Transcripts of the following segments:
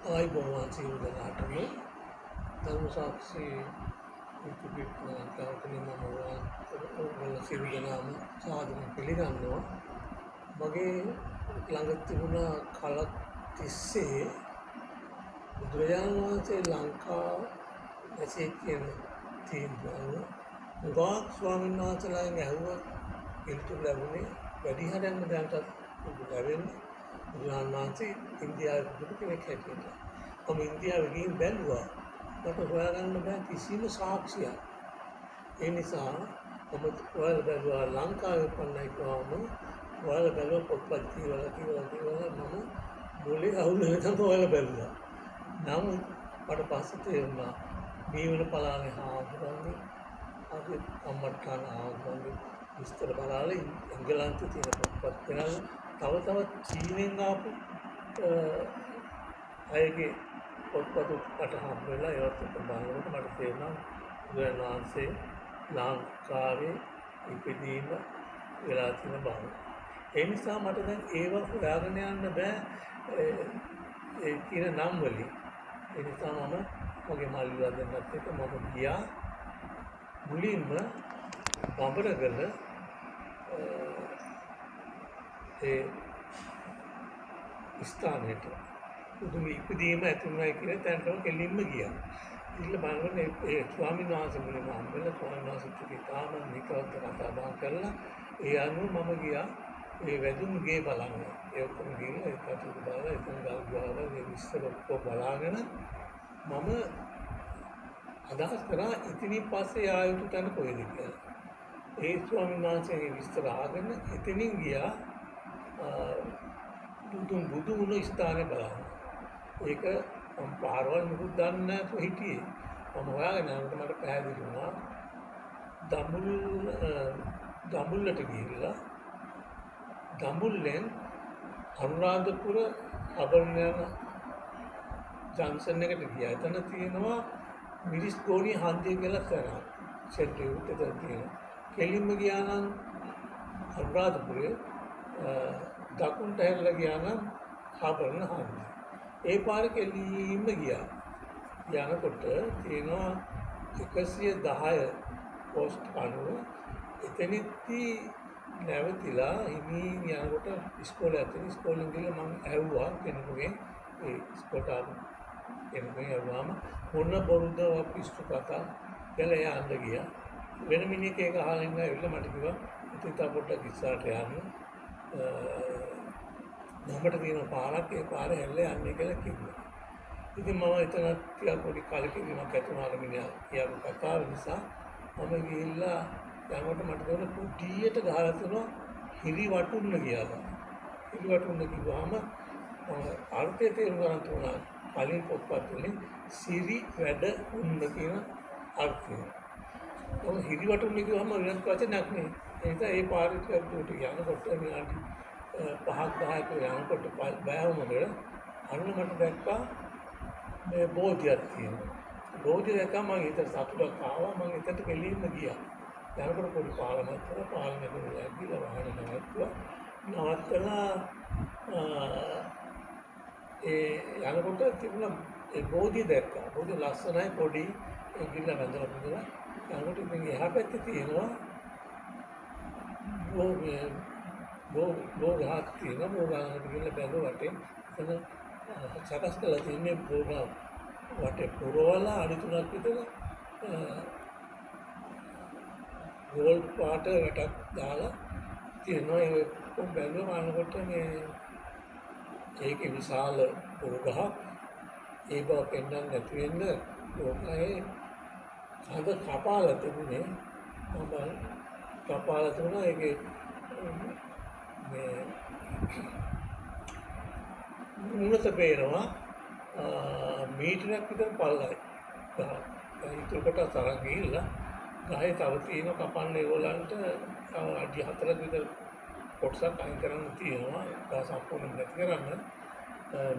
ආයිබෝවන් සියලු දෙනාටම ධර්ම සාක්ෂි විකිපීඩියා ලංකාවතේ මම ඔයගොල්ලෝ සියලු දෙනාම සාදරයෙන් පිළිගන්නවා. මගේ ළඟ තිබුණ කලක් තිස්සේ බුදුරජාණන් වහන්සේ ලංකාව ඇසේ කියන තීන්දුව උගාක් ස්වාමීන් වහන්සේලාගෙන් ඇහුවා පිළිතුරු ලැබුණේ වැඩි හරියක්ම දැනටත් ලැබෙන්නේ බුදුරජාණන් වහන්සේ ඉන්දියාවේ බුදු කෙනෙක් හැටියට. මම ඉන්දියාවේ ගිහින් බැලුවා. මට හොයාගන්න බෑ කිසිම සාක්ෂියක්. ඒ නිසා මම හොයලා බැලුවා ලංකාවේ පන්නයි කොහොම හොයලා බැලුවා පොත්පත් කියලා මම මොලේ අවුල් වෙනකම් හොයලා බැලුවා. නමුත් මට පස්සේ තේරුණා මේ වෙන පලානේ හාමුදුරන්ගේ අපි අම්මට්ටාන හාමුදුරන්ගේ විස්තර බලලා එංගලන්තේ තියෙන පොත්පත් කරලා තව චීනෙන් ආපු අයගේ පොත්පත් මට හම්බ වෙලා ඒවත් බලනකොට මට තේරුණා බුදුරජාණන් වහන්සේ ලංකාවේ ඉපදීම වෙලා තියෙන බව. ඒ නිසා මට දැන් ඒව හොයාගෙන යන්න බෑ ඒ කියන නම් වලින්. ඒ නිසා මම මගේ මල්ලිලා දෙන්නත් එක්ක මම ගියා මුලින්ම බඹරගල ඒ ස්ථානයට බුදුන් ඉපදීම ඇතුළයි කියලා තැනටම කෙලින්ම ගියා. ඉතින් බලන්න ඒ ස්වාමීන් වහන්සේ මුලින්ම හම්බෙලා ස්වාමීන් වහන්සේට ඉතාම නිකවත්ව කතා බහ කරලා ඒ අනුව මම ගියා ඒ වැදුම්ගේ බලන්න. ඒ ඔක්කොම ගිහින් ඒ කටයුතු බලලා එතන ගාව මේ විස්තර ඔක්කොම බලාගෙන මම අදහස් කරා ඉතින් පස්සේ ආයුතු තැන කොහෙද කියලා. ඒ ස්වාමීන් වහන්සේගේ විස්තර අහගෙන එතනින් ගියා බුදු වුණ ස්ථානේ බලන්න. ඒක මම පාරවල් මුකුත් දන්නේ නැතුව හිටියේ. මම හොයාගෙන යනකොට මට පැහැදිලි වුණා දඹුල්ලට ගිහිල්ලා දඹුල්ලෙන් අනුරාධපුර අබරණ යන ජංක්ෂන් එකට ගියා. එතන තියෙනවා මිරිස් ගෝණිය හන්දිය කියලා කරා. සෙට් එක උඩට තියෙනවා. කෙලින්ම ගියා නම් අනුරාධපුරේ දකුණට හැරලා ගියා නම් ආභරණ හන්දිය. ඒ පාර කෙලින්ම ගියා. යනකොට තියෙනවා 110 පෝස්ට් අනුව එතනදී නැවතිලා හිමින් යනකොට ඉස්කෝලේ ඇතුළේ ඉස්කෝලෙන් ගිහලා මම ඇහුවා කෙනෙකුගෙන් ඒ ඉස්කෝලට ආපු කෙනෙකුගෙන් ඇහුවාම මොන බොරුද පිස්සු කතා කියලා එයා අඬ ගියා. වෙන මිනිහෙක් ඒක අහලා ඉන්න ඇවිල්ලා මට කිව්වා ඉතින් තා පොඩ්ඩක් ඉස්සරහට යන්න. නමට තියෙන පාරක් ඒ පාරේ හැල්ලේ යන්නේ කියලා කිව්වා. ඉතින් මම එතන ටිකක් පොඩි කලකිරීමක් ඇති වුණා මිනිහා කියපු කතාව නිසා මම ගිහිල්ලා යනකොට මට තෝරන කුටියට ගහලා තියෙනවා හිරි වටුන්න කියලා. හිරි වටුන්න කිව්වහම අර්ථය තේරුම් ගන්න තුනා කලින් පොත්පත් වලින් සිරි වැඩ උන්න කියන අර්ථය. ඔය හිරි වටුන්න කිව්වහම වෙනත් වචනයක් නේ. ඒ නිසා ඒ පාරිට දුට යනකොට විනාඩි 5ක් 10ක යනකොට බෑවුමකට අන්න මට දැක්කා මේ බෝධියක් තියෙනවා. බෝධිය දැක්කම මම හිතට සතුටක් ආවා. මම එතනට කෙලින්ම ගියා. යනකොට පොඩි පාලමක් කරලා පාලමකට ගිහලා වාහන නවත්තුවා. නවත්තලා ඒ යනකොට තිබුණා ඒ බෝධිය දැක්කා. බෝධිය ලස්සනයි පොඩි ඒ ගිහිල්ලා වැඳලා පුදුලා. යනකොට ඉතින් එහා පැත්තේ තියෙනවා බෝගහක් තියෙනවා. බෝගහකට ගිහිල්ලා බැලුවා වටේ එතන සකස් කරලා තියෙන්නේ බෝගහ වටේ පුරවලා අඩි 3ක් විතර ගෝල් පාට වැටක් දාලා තියෙනවා. ඒ කොම් බැලුවම අනකොට මේ ඒකේ විශාල බෝගහක් ඒ බව පෙන්වන්න නැති වෙන්න බෝගහේ කඳ කපාලා තිබුණේ. මම කපාලා තිබුණා ඒකේ මේ මුලත පේනවා මීටරයක් විතර පල්ලයි. ඒකට තරම් ගිහිල්ලා ගහේ තව තියෙන කපන්න ඒගොල්ලන්ට අඩි 4ක් විතර කොටසක් අයින් කරන්න තියෙනවා. ඒක සම්පූර්ණයෙන් නැති කරන්න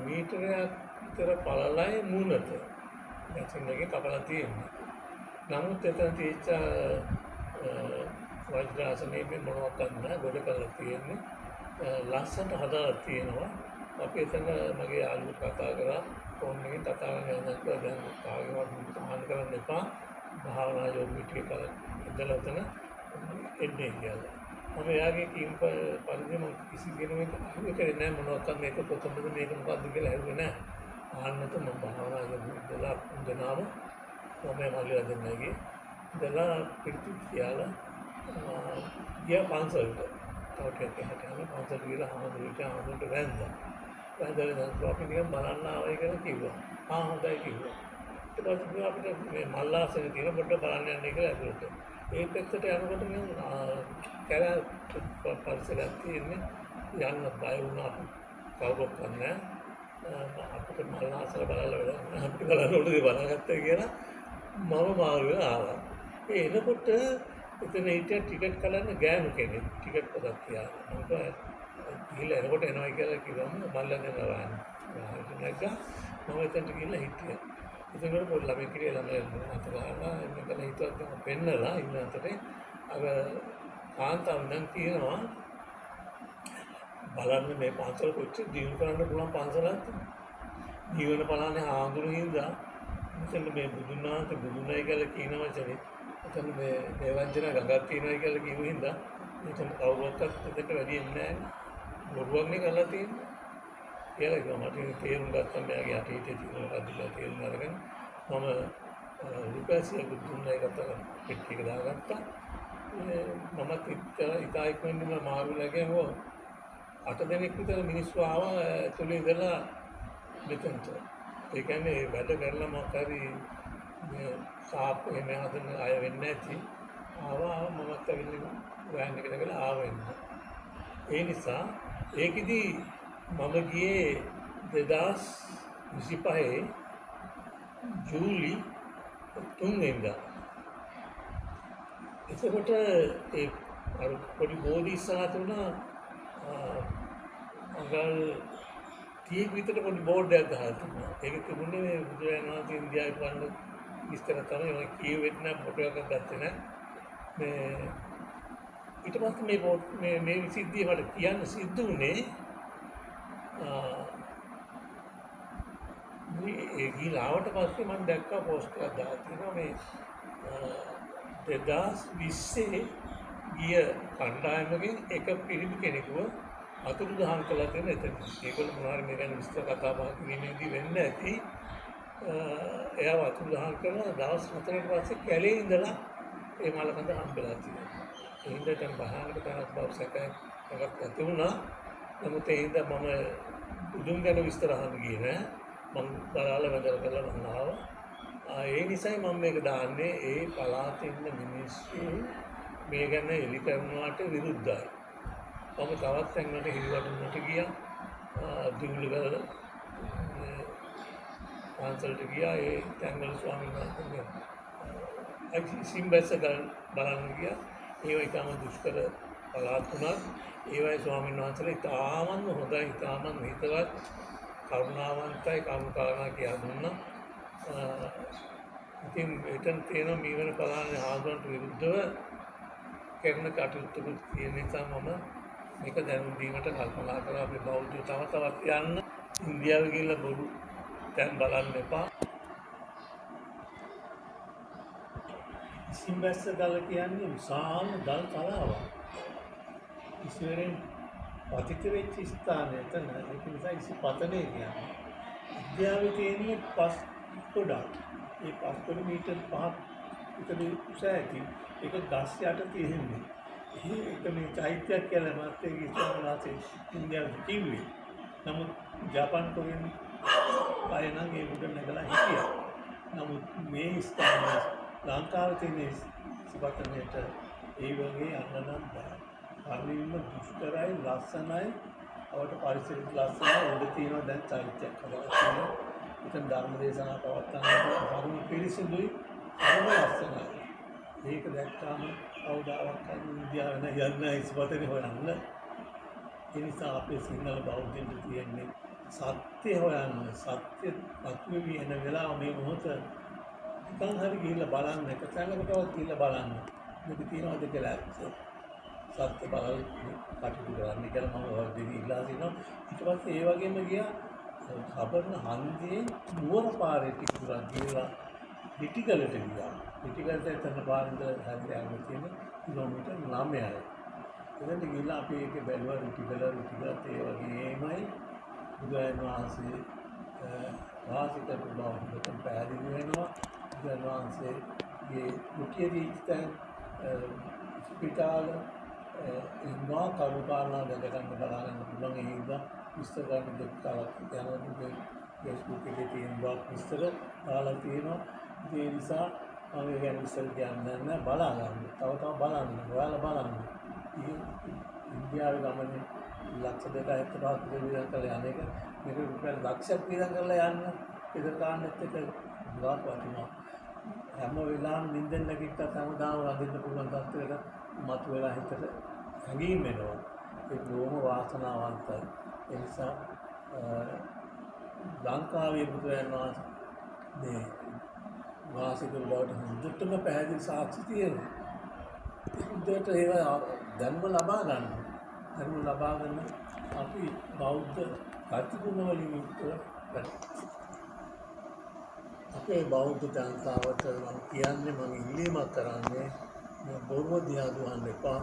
මීටරයක් විතර පළලයි මුලත මැෂින් එකේ කපලා තියෙනවා. නමුත් එතන තියෙච්ච වජ්‍රාසනයේ මොනවද නැහැ ගොඩ කරලා තියෙන්නේ. ලස්සනට හදාලා තියෙනවා. අපි එතන මගේ යාළුවෝ කතා කරා ෆෝන් එකෙන් කතා කරගෙන යනකොට දැන් කාගෙවත් ආන් කරන්න එපා භාවනා යෝගී ටික ඉඳලා එතන එන්නේ කියලා. මම එයාගේ කීම් පරිදි මම කිසි කෙනෙක් අහුවේ කරේ නැහැ මොනවද මේක කොතනද මේක මොකද්ද කියලා ඇහුවේ නැහැ. ආන්නත මම භාවනා කරලා ඉඳනාම මම මල්ලිලා දෙන්නගේ ඉඳලා පිටු කියලා ගියා පන්සලට. තව ටිකක් එහාට යන පන්සලට ගිහලා හාමුදුරුවන්ට වැන්දා. වැන්දලා දැන් අපි නිකන් බලන්න ආවයි කියලා කිව්වා. හොඳයි කිව්වා. ඊට පස්සේ අපිට මේ මල්ලාසනේ තියෙන පොඩ්ඩක් බලන්න යන්න කියලා ඇතුළට. ඒ පැත්තට යනකොට මම කැල පරිසරයක් තියෙන්නේ යන්න බය වුණා. කවුරුත් නැහැ. අපිට මල්ලාසන බලලා වැඩ අපිට බලන්න ඕනේ බලගත්තා කියලා මම මාරු වෙලා ආවා. ඒ එනකොට එතන හිටිය ටිකට් කලන්න ගෑනු කෙනෙක් ටිකට් පොතක් කියලා. මම ගිහලා එනකොට එනවා කියලා කිව්වම මල්ලා දෙනවා. නැග්ගා මම එතනට ගිහලා හිටියා. ඉතින් පොඩි ළමයි කියලා ළමයි අතගාලා එන්නකල හිතුවත් මම පෙන්නලා ඉන්න අතරේ අර කාන්තාව නම් කියනවා බලන්න මේ පන්සල කොච්චර දියුණු කරන්න පුළුවන් පන්සලක්ද? ජීවන පලානේ ආඳුරු හින්දා මෙතන මේ බුදුන් වහන්සේ බුදුන්යි කියලා කියන වචනේ එතන මේ දේවංජන ගඟක් තියෙනවා කියලා කියු හින්දා මෙතන කවුරුවක්වත් එතට වැඩි එන්නේ නැහැ. බොරුවක් නේ කරලා තියෙන්නේ. කියලා කිව්වා මට තේරුම් ගත්තා මෙයාගේ අතීතයේ තියෙන මොකක්ද කියලා තේරුම් අරගෙන මම රුපියල් බුදුන්යි කතා පිටියක දාගත්තා. මමත් ඉතා ඉක්මනින්ම මාරු නැගෙවෝ 8 දෙනෙක් විතර මිනිස්සු ආවා ඇතුලේ ඉඳලා මෙතනට. ඒ කියන්නේ වැඩ කරලා මොකක් හරි මේ සාප් එහෙම හදන අය වෙන්නේ නැති ආවා මමත් ඇවිල්ලා වෑන් එකට ගලා ආවෙන්න. ඒ නිසා ඒකෙදි මම ගියේ 2025 ජූලි 3 වෙනිදා. එතකොට ඒ අර පොඩි බෝධිසත්ව තුන අඟල් 30 විතර පොඩි බෝඩ් එකක් ගහලා තිබුණා. ඒක තිබුණේ මේ බුදුරජාණන් වහන්සේ ඉන්දියාවේ පන්න විස්තර තමයි මම කියවෙත් නෑ ෆොටෝ එකක් ගත්තේ නෑ. මේ ඊට පස්සේ මේ බෝඩ් මේ සිද්ධිය මට කියන්න සිද්ධ වුණේ මේ ගිලාවට පස්සේ මම දැක්කා පෝස්ට් එකක් දාලා තියෙනවා මේ 2020 ගිය කණ්ඩායමකින් එක පිරිමි කෙනෙකුව අතුරුදහන් කළා තියෙන එතන. ඒගොල්ලෝ මොනවාරි මේ ගැන විස්තර කතා බහ කිරීමේදී වෙන්න ඇති. එයාව අතුරුදහන් කරලා දවස් 4කට පස්සේ කැලේ ඉඳලා ඒ මලකඳ හම්බෙලා තියෙනවා. ඒ හින්දා දැන් බහනකට තරක් බව සැකයක් ඇති වුණා. නමුත් ඒ හින්දා මම බුදුන් ගැන විස්තර අහන්න ගියේ නෑ. මම බලාලා වැදලා කරලා මම ආවා. ඒ නිසයි මම මේක දාන්නේ ඒ පළාතේ ඉන්න මිනිස්සු මේ ගැන එලි කරනවාට විරුද්ධයි. මම තවත් තැන්වලට හිරිවටුනට ගියා. දුම්ලගල පන්සලට ගියා. ඒ තැන්වල ස්වාමීන් වහන්සේ සිම්බැස්ස බලන්න ගියා. ඒවා ඉතාම දුෂ්කර පළාත් වුණත් ඒවයි ස්වාමීන් වහන්සේලා ඉතාමත් හොඳයි, ඉතාමත් හිතවත්, කරුණාවන්තයි, කරුණාකාරණා කියලා දුන්නා. ඉතින් එතන තියෙන මීවන පලානේ ආගමන්ට විරුද්ධව කරන කටයුතු තියෙන නිසා මම මේක දැනුම් දීමට කල්පනා කරා. අපි බෞද්ධ තව තවත් යන්න ඉන්දියාවේ ගිහිල්ලා බොරු දැන් බලන්න එපා. සිම්බැස්ස දල කියන්නේ විශාල දල් තලාවක්. ඉස්සරෙන් පතිත වෙච්ච ස්ථානය එතන. ඒක නිසා ඉසිපතනේ කියන්නේ. ඉන්දියාවේ තියෙන්නේ පස් ගොඩක්. ඒ 5 කිලෝමීටර් 5ක් විතර උස ඇති. ඒක ගස් යට තියෙන්නේ. ඒක මේ චෛත්‍යයක් කියලා මාත් ඒක ඉස්සරහාසේ ඉන්දියාවේ කිව්වේ. නමුත් ජපාන් කොරියන් අය නම් ඒ උඩ නැගලා හිටියා. නමුත් මේ ස්ථානය ලංකාවේ තියෙන සිපතනේට ඒ වගේ යන්න නම් බෑ. හරිම දුෂ්කරයි, ලස්සනයි. අපට පරිසරය ලස්සනයි. උඩ තියෙනවා දැන් චෛත්‍යයක් හදලා තියෙනවා. එතන ධර්ම දේශනා පවත්වන්නට හරිම පිරිසිදුයි, හරිම ලස්සනයි. මේක දැක්කාම කවුදාවත් ඉන්දියාවේ යන්න ඉස්පතේ හොයන්න. ඒ නිසා අපේ සිංහල බෞද්ධයන්ට තියෙන්නේ සත්‍ය හොයන්න. සත්‍ය පත්වෙවි එන වෙලාව මේ මොහොත නිකන් හරි ගිහිල්ලා බලන්න. එක තැනකටවත් ගිහිල්ලා බලන්න. මේක තියනවාද කියලා. සත්‍ය බලල් කටයුතු කරන්න කියලා මම වර්ධිනී ඉල්ලා සිටිනවා. ඊට පස්සේ ඒ වගේම ගියා හබර්ණ හන්දියේ නුවර පාරේ ටික දුරක් ගිහලා ලිටිගලට ගියා. ලිටිගලට එතන පාරෙන්ද හැදලා යන්න තියෙන කිලෝමීටර් 9යි. එතනට ගිහලා අපි ඒක බැලුවා ලිටිගලත් ඒ වගේමයි බුදුරජාණන් වහන්සේ වාසිත බව හොඳට පැහැදිලි වෙනවා. බුදුරජාණන් වහන්සේගේ මුඛ්‍යදී තැන් ස්පිතාල ඉන්නවා කරුණාකාරණා දැක ගන්න බලාගන්න පුළුවන්. ඒ හින්දා විස්තර ගන්න දෙකක් යනවා. Facebook එකේ තියෙන බ්ලොග් විස්තර දාලා තියෙනවා. ඒ නිසා මම ඒ ගැන විස්තර කියන්නේ නැහැ. බලා ගන්න. තව බලන්න. ඔයාලා බලන්න. ඉන්දියාවේ ගමනේ ලක්ෂ 2.75 විතර කරලා යන එක මේක රුපියල් ලක්ෂයක් විතර කරලා යන්න ඉතින් කාණ්ඩෙත් එක ගාක් වටිනවා. හැම වෙලාවෙම නිින්දෙන් නැගිට්ටත් හැමදාම වදින්න පුළුවන් තත්ත්වයකට මතුවලා හිතට හැඟීම් එනවා. ඒක බොහොම වාසනාවන්තයි. ඒ නිසා ලංකාවේ බුදුරජාණන් වහන්සේ මේ වාසික බවට හොඳටම පැහැදිලි සාක්ෂි තියෙනවා. හොඳට ඒවා ධර්ම ලබා ගන්න. ධර්ම ලබා ගන්න අපි බෞද්ධ කතිගුණ වලින් යුක්තව අපේ බෞද්ධ ජනතාවට මම කියන්නේ මම ඉල්ලීමක් කරන්නේ මේ බොරුව දිහා දුවන්න එපා.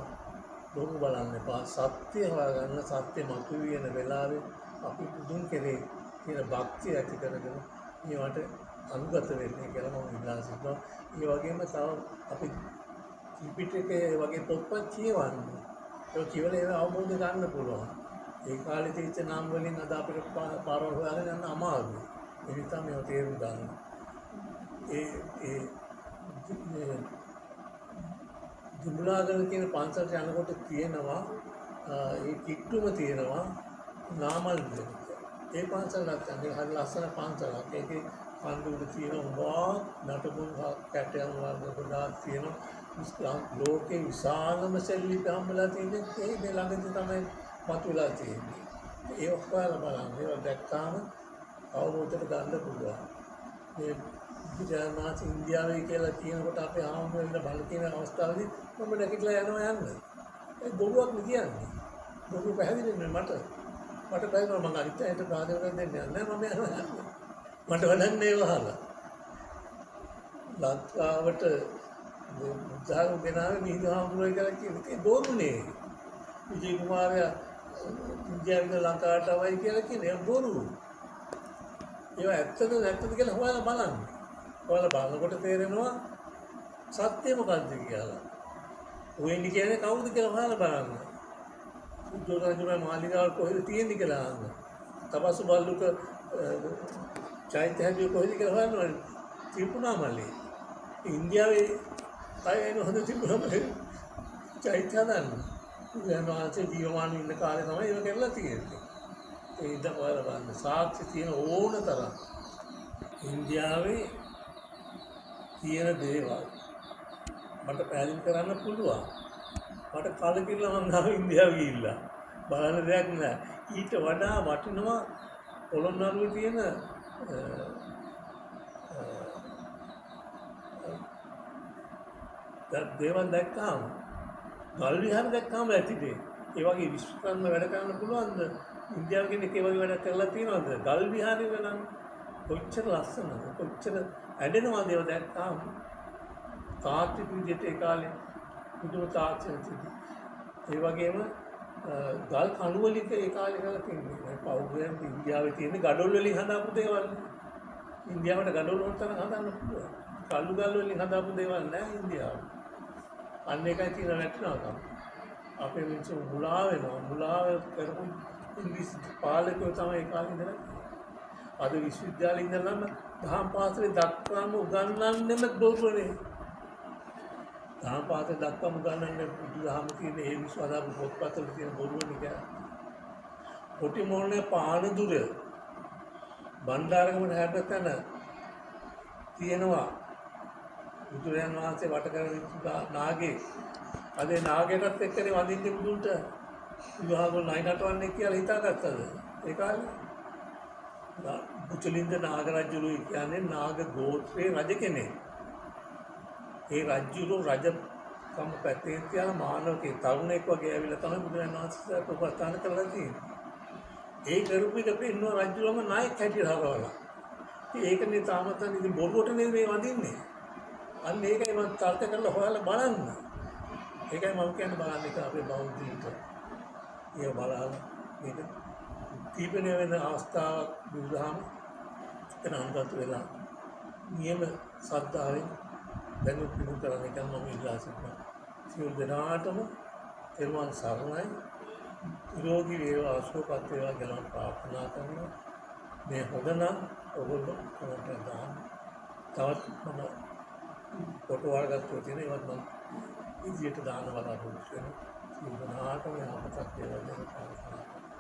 බොරු බලන්න එපා. සත්‍ය හොයාගන්න සත්‍ය මතුවෙන වෙලාවේ අපි බුදුන් කෙරේ කියන භක්තිය ඇති කරගෙන මේවට අනුගත වෙන්නේ කියලා මම ඉල්ලා සිටිනවා. ඒ වගේම තව අපි ත්‍රිපිටකයේ වගේ පොත්පත් කියවන්න. ඒක කියවල ඒව අවබෝධ ගන්න පුළුවන්. ඒ කාලේ තිබිච්ච නම් වලින් අද අපිට පාරවල් හොයාගෙන යන්න අමාරුයි. ඒ නිසා මේව තේරුම් ගන්න. ඒ දුම්ලාගල කියන පන්සලට යනකොට තියෙනවා ඒ කිට්ටුම තියෙනවා නාමල් විදියට. ඒ පන්සලක් යන්නේ හරි ලස්සන පන්සලක්. ඒකේ කන්දුවල තියෙන උඹා නටබුන් කැටයන් වර්ග ගොඩාක් තියෙනවා. ලෝකේ විශාලම සෙල්ලිපි හම්බලා තියෙන්නේ ඒ මේ ළඟදී තමයි මතුවලා තියෙන්නේ. ඒ ඔක්කොම බලන්න. ඒක දැක්කාම අවබෝධයට ගන්න පුළුවන්. මේ විද්‍යාමාස ඉන්දියාවේ කියලා කියනකොට අපේ ආම්බෙන්න බල කියන අවස්ථාවේදී මම නැගිටලා යනවා යන්න. ඒ බොරුවක් නෙ කියන්නේ. බොරු පැහැදිලි නෙමෙයි මට. මට බයනවා මම අනිත් අයට ප්‍රාදේශ දෙන්නේ නැහැ. මම යනවා යන්න. මට වඩන්නේ වහලා. ලංකාවට උදාහරණ ගෙනාවේ මිහිඳුහාමුදුරුවෝ කියලා කියන්නේ බොරුනේ. විජේ කුමාරයා ඉන්දියාවෙන් ලංකාවට ආවයි කියලා කියන්නේ බොරු. ඒවා ඇත්තද නැත්තද කියලා හොයලා බලන්න. හොයලා බලනකොට තේරෙනවා සත්‍ය මොකක්ද කියලා. ඔයෙන්නේ කියන්නේ කවුද කියලා හොයලා බලන්න. සුද්ධෝදනගේ මාලිගාව කොහෙද තියෙන්නේ කියලා අහන්න. තපස්සු බල්ලුක චෛත්‍යය කොහෙද කියලා හොයන්න. ත්‍රිකුණාමලේ. ඉන්දියාවේ අයන හොඳ ත්‍රිකුණාමලේ චෛත්‍ය හදන්න. යනවාසේ ජීවමාන ඉන්න කාලේ තමයි ඒක කරලා තියෙන්නේ. ඒ ඉඳන් හොයලා බලන්න. සාක්ෂි තියෙන ඕන තරම් ඉන්දියාවේ තියෙන දේවල් මට පැහැදිලි කරන්න පුළුවන්. මට කලකිරලා මම ආව ඉන්දියාව ගිහිල්ලා බලන්න දෙයක් නෑ. ඊට වඩා වටිනවා පොළොන්නරුවේ තියෙන දේවල් දැක්කාම ගල් විහාර දැක්කාම ඇතිදේ. ඒ වගේ විශ්වකර්ම වැඩ කරන්න පුළුවන්ද? ඉන්දියාව කෙනෙක් ඒ වගේ වැඩ කරලා තියෙනවද? ගල් විහාරේ වෙනනම් කොච්චර ලස්සනද? කොච්චර ඇඬෙනවද ඒව දැක්කාම? තාත්වික විදිහට ඒ කාලේ පුදුම තාක්ෂණ තිබුණා. ඒ වගේම ගල් කණු වලින් ඒ කාලේ කරලා තියෙනවා. පෞද්ගලයන් ඉන්දියාවේ තියෙන ගඩොල් වලින් හදාපු දේවල්. ඉන්දියාවට ගඩොල් වලින් තරම් හදන්න පුළුවන්. කළු ගල් වලින් හදාපු දේවල් නෑ ඉන්දියාවේ. අන්න ඒකයි තියෙන වැටෙනවකම. අපේ මිනිස්සු මුලා වෙනවා. මුලාව කරපු ඉංග්‍රීසි පාලකයෝ තමයි ඒ කාලේ ඉඳලා. අද විශ්වවිද්‍යාලේ ඉඳලාම දහම් පාසලේ දක්වාම උගන්වන්නෙම බොරුවනේ. දහම් පාසලේ දක්වාම උගන්වන්නේ බුදුදහම කියන ඒ විශ්වාසාව පොත්පත්වල තියෙන බොරුවනේ කියන්නේ. කොටි මොහොනේ පානදුර බණ්ඩාරගමට හැරෙතන තියෙනවා බුදුරජාණන් වහන්සේ වට කරගෙන නාගේ. අද නාගයටත් එක්කනේ වඳින්නේ බුදුන්ට. විවාහවල නයි නටවන්නේ කියලා හිතාගත්තද? ඒ කාලේ බුචලින්ද නාගරජුරු කියන්නේ නාග ගෝත්‍රයේ රජ කෙනෙක්. ඒ රජුරු රජ කම පැත්තේ තියලා මානවකේ තරුණෙක් වගේ ඇවිල්ලා තමයි බුදුරජාණන් වහන්සේ ප්‍රපස්ථාන කරලා තියෙන්නේ. ඒ කරුප එක පෙන්වන රජුලම නායක හැටියට හරවලා. ඉතින් ඒකනේ තාමත් ඉතින් බොරුවට නෙමෙයි මේ වඳින්නේ. අන්න ඒකයි මම තර්ක කරලා හොයලා බලන්න. ඒකයි මම කියන්නේ බලන්න එක අපේ බෞද්ධීන්ට. ඒක බලන්න මේක දීපණය වෙන අවස්ථාවක් බුදුදහම එනන්දත් වෙලා නියම සද්ධාවෙන් දැනුත් පිළිතුරු කරන එක මම ඉල්ලා සිටිනවා. සියලු දෙනාටම තෙරුවන් සරණයි. නිරෝගී වේවා ආශෝපත් වේවා කියලා ප්‍රාර්ථනා කරනවා. මේ හොඳ නම් ඔයගොල්ලෝ කමෙන්ට් දාන්න. තවත් මම ෆොටෝ අරගත්තු තියෙන ඒවත් මම ඉදිරියට දාන්න බලාපොරොත්තු වෙනවා. සියලු දෙනාටම යහපතක් වේවා කියලා ප්‍රාර්ථනා කරනවා.